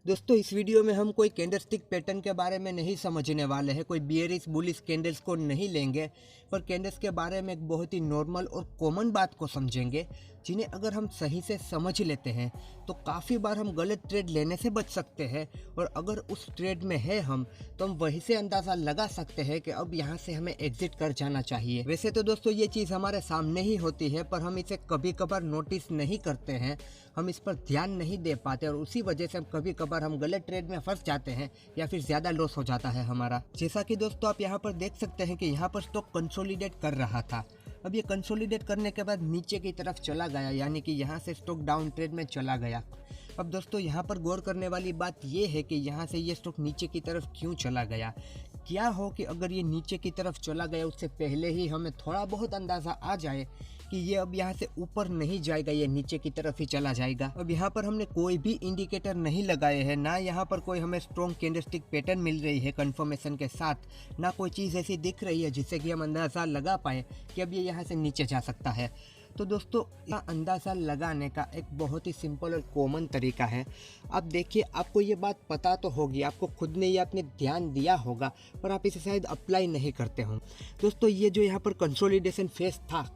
दोस्तों इस वीडियो में हम कोई कैंडलस्टिक पैटर्न के बारे में नहीं समझने वाले हैं, कोई बियरिश बुलिश कैंडल्स को नहीं लेंगे, पर कैंडल्स के बारे में एक बहुत ही नॉर्मल और कॉमन बात को समझेंगे, जिन्हें अगर हम सही से समझ लेते हैं तो काफ़ी बार हम गलत ट्रेड लेने से बच सकते हैं। और अगर उस ट्रेड में है हम तो हम वहीं से अंदाज़ा लगा सकते हैं कि अब यहाँ से हमें एग्जिट कर जाना चाहिए। वैसे तो दोस्तों ये चीज़ हमारे सामने ही होती है, पर हम इसे कभी कभार नोटिस नहीं करते हैं, हम इस पर ध्यान नहीं दे पाते और उसी वजह से हम कभी कभार हम गलत ट्रेड में फंस जाते हैं या फिर ज़्यादा लॉस हो जाता है हमारा। जैसा कि दोस्तों आप यहाँ पर देख सकते हैं कि यहाँ पर स्टॉक कंसोलिडेट कर रहा था। अब ये कंसोलिडेट करने के बाद नीचे की तरफ चला गया, यानी कि यहाँ से स्टॉक डाउन ट्रेड में चला गया। अब दोस्तों यहाँ पर गौर करने वाली बात ये है कि यहाँ से ये स्टॉक नीचे की तरफ क्यों चला गया। क्या हो कि अगर ये नीचे की तरफ चला गया उससे पहले ही हमें थोड़ा बहुत अंदाज़ा आ जाए कि ये अब यहाँ से ऊपर नहीं जाएगा, ये नीचे की तरफ ही चला जाएगा। अब यहाँ पर हमने कोई भी इंडिकेटर नहीं लगाए हैं, ना यहाँ पर कोई हमें स्ट्रॉन्ग कैंडलस्टिक पैटर्न मिल रही है कंफर्मेशन के साथ, ना कोई चीज़ ऐसी दिख रही है जिससे कि हम अंदाज़ा लगा पाए कि अब ये यहाँ से नीचे जा सकता है। तो दोस्तों यह अंदाज़ा लगाने का एक बहुत ही सिंपल और कॉमन तरीका है। आप देखिए, आपको ये बात पता तो होगी, आपको खुद ने ये अपने ध्यान दिया होगा, पर आप इसे शायद अप्लाई नहीं करते हो। दोस्तों ये जो यहाँ पर कंसोलिडेशन फेज था,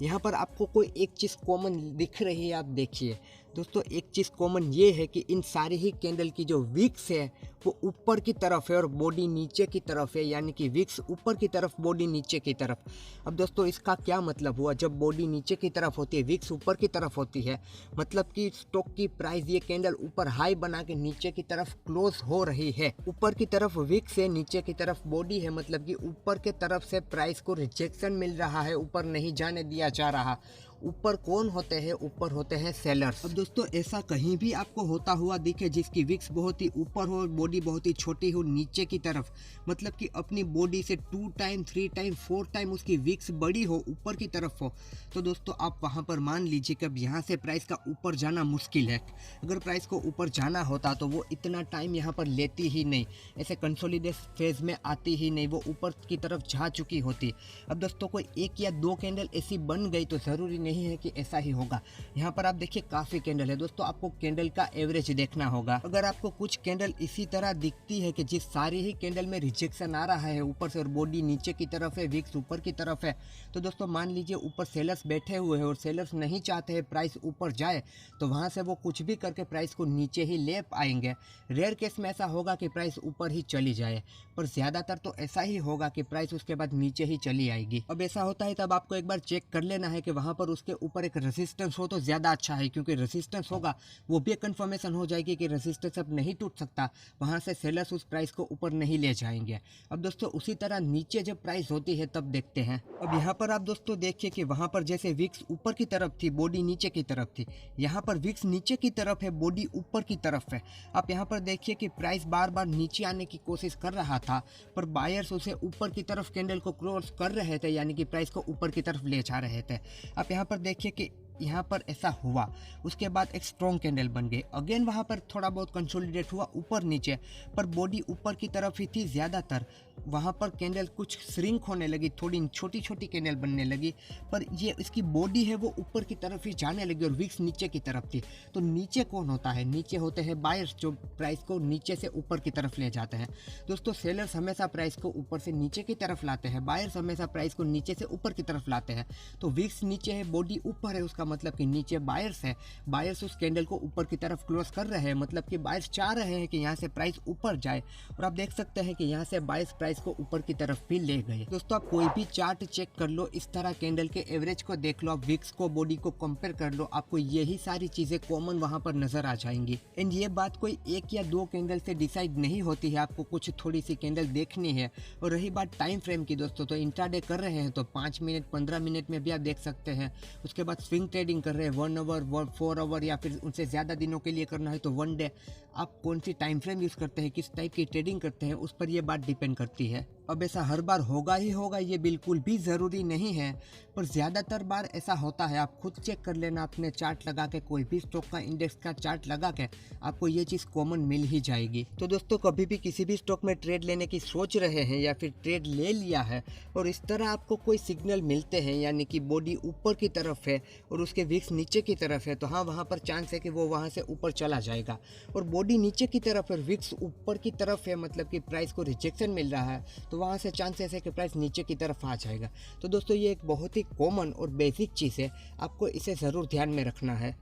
यहाँ पर आपको कोई एक चीज़ कॉमन दिख रही है। आप देखिए दोस्तों, एक चीज़ कॉमन ये है कि इन सारी ही कैंडल की जो विक्स है वो ऊपर की तरफ है और बॉडी नीचे की तरफ है, यानी कि विक्स ऊपर की तरफ, बॉडी नीचे की तरफ। अब दोस्तों इसका क्या मतलब हुआ, जब बॉडी नीचे की तरफ होती है, विक्स ऊपर की तरफ होती है, मतलब कि स्टॉक की प्राइस ये कैंडल ऊपर हाई बना के नीचे की तरफ क्लोज हो रही है। ऊपर की तरफ विक्स है, नीचे की तरफ बॉडी है, मतलब कि ऊपर के तरफ से प्राइस को रिजेक्शन मिल रहा है, ऊपर नहीं जाने दिया जा रहा। ऊपर कौन होते हैं? ऊपर होते हैं सेलर्स। अब दोस्तों ऐसा कहीं भी आपको होता हुआ दिखे जिसकी विक्स बहुत ही ऊपर हो, बॉडी बहुत ही छोटी हो नीचे की तरफ, मतलब कि अपनी बॉडी से 2 टाइम 3 टाइम 4 टाइम उसकी विक्स बड़ी हो, ऊपर की तरफ हो, तो दोस्तों आप वहां पर मान लीजिए कि अब यहाँ से प्राइस का ऊपर जाना मुश्किल है। अगर प्राइस को ऊपर जाना होता तो वो इतना टाइम यहाँ पर लेती ही नहीं, ऐसे कंसोलिडेशन फेज में आती ही नहीं, वो ऊपर की तरफ जा चुकी होती। अब दोस्तों कोई 1 या 2 कैंडल ऐसी बन गई तो ज़रूरी नहीं है कि ऐसा ही होगा। यहाँ पर आप देखिए काफ़ी कैंडल है दोस्तों, आपको कैंडल का एवरेज देखना होगा। अगर आपको कुछ कैंडल इसी तरह दिखती है कि जिस सारी ही कैंडल में रिजेक्शन आ रहा है ऊपर से और बॉडी नीचे की तरफ है, विक्स ऊपर की तरफ है, तो दोस्तों मान लीजिए ऊपर सेलर्स बैठे हुए हैं और सेलर्स नहीं चाहते हैं प्राइस ऊपर जाए, तो वहाँ से वो कुछ भी करके प्राइस को नीचे ही ले आएंगे। रेयर केस में ऐसा होगा कि प्राइस ऊपर ही चली जाए, पर ज़्यादातर तो ऐसा ही होगा कि प्राइस उसके बाद नीचे ही चली आएगी। अब ऐसा होता है तब आपको एक बार चेक कर लेना है कि वहाँ पर उसके ऊपर एक रेजिस्टेंस हो तो ज़्यादा अच्छा है, क्योंकि रेजिस्टेंस होगा वो भी एक कन्फर्मेशन हो जाएगी कि रेजिस्टेंस अब नहीं टूट सकता, वहाँ से सेलर्स उस प्राइस को ऊपर नहीं ले जाएंगे। अब दोस्तों उसी तरह नीचे जब प्राइस होती है तब देखते हैं। अब यहाँ पर आप दोस्तों देखिए कि वहाँ पर जैसे विक्स ऊपर की तरफ थी, बॉडी नीचे की तरफ थी, यहाँ पर विक्स नीचे की तरफ है, बॉडी ऊपर की तरफ है। आप यहाँ पर देखिए कि प्राइस बार बार नीचे आने की कोशिश कर रहा था, पर बायर्स उसे ऊपर की तरफ कैंडल को क्रॉस कर रहे थे, यानी कि प्राइस को ऊपर की तरफ ले जा रहे थे। आप यहाँ पर देखिए कि यहाँ पर ऐसा हुआ, उसके बाद एक स्ट्रॉन्ग कैंडल बन गई, अगेन वहाँ पर थोड़ा बहुत कंसोलिडेट हुआ ऊपर नीचे, पर बॉडी ऊपर की तरफ ही थी ज़्यादातर। वहाँ पर कैंडल कुछ श्रिंक होने लगी, थोड़ी छोटी छोटी कैंडल बनने लगी, पर ये इसकी बॉडी है वो ऊपर की तरफ ही जाने लगी और विक्स नीचे की तरफ थी। तो नीचे कौन होता है? नीचे होते हैं बायर्स, जो प्राइस को नीचे से ऊपर की तरफ ले जाते हैं। दोस्तों सेलर्स हमेशा प्राइस को ऊपर से नीचे की तरफ लाते हैं, बायर्स हमेशा प्राइस को नीचे से ऊपर की तरफ लाते हैं। तो विक्स नीचे है, बॉडी ऊपर है, उसका मतलब कि नीचे बायर्स है, बायर्स उस कैंडल को ऊपर की तरफ क्लोज कर रहे हैं, मतलब कि बायर्स चाह रहे हैं कि यहाँ से प्राइस ऊपर जाए, और आप देख सकते हैं कि यहाँ से बायर्स प्राइस को ऊपर की तरफ भी ले गए। दोस्तों आप कोई भी चार्ट चेक कर लो, इस तरह कैंडल के एवरेज को देख लो, आप विक्स को, बॉडी को कंपेयर कर लो, आपको यही सारी चीजें कॉमन वहां पर नजर आ जाएंगी। एंड ये बात कोई 1 या 2 कैंडल से डिसाइड नहीं होती है, आपको कुछ थोड़ी सी कैंडल देखनी है। और रही बात टाइम फ्रेम की दोस्तों, तो इंट्राडे कर रहे हैं तो 5 मिनट 15 मिनट में भी आप देख सकते हैं। उसके बाद स्विंग ट्रेडिंग कर रहे हैं 1 आवर 4 आवर या फिर उनसे ज़्यादा दिनों के लिए करना है तो 1 डे। आप कौन सी टाइम फ्रेम यूज़ करते हैं, किस टाइप की ट्रेडिंग करते हैं, उस पर यह बात डिपेंड करती है। अब ऐसा हर बार होगा ही होगा ये बिल्कुल भी ज़रूरी नहीं है, पर ज़्यादातर बार ऐसा होता है। आप खुद चेक कर लेना, अपने चार्ट लगा के, कोई भी स्टॉक का इंडेक्स का चार्ट लगा के आपको ये चीज़ कॉमन मिल ही जाएगी। तो दोस्तों, कभी भी किसी भी स्टॉक में ट्रेड लेने की सोच रहे हैं या फिर ट्रेड ले लिया है और इस तरह आपको कोई सिग्नल मिलते हैं, यानी कि बॉडी ऊपर की तरफ है और उसके विक्स नीचे की तरफ है, तो हाँ, वहाँ पर चांस है कि वो वहाँ से ऊपर चला जाएगा। और बॉडी नीचे की तरफ है, विक्स ऊपर की तरफ है, मतलब कि प्राइस को रिजेक्शन मिल रहा है, तो वहाँ से चांसेस है कि प्राइस नीचे की तरफ आ जाएगा। तो दोस्तों, ये एक बहुत ही कॉमन और बेसिक चीज़ है, आपको इसे ज़रूर ध्यान में रखना है।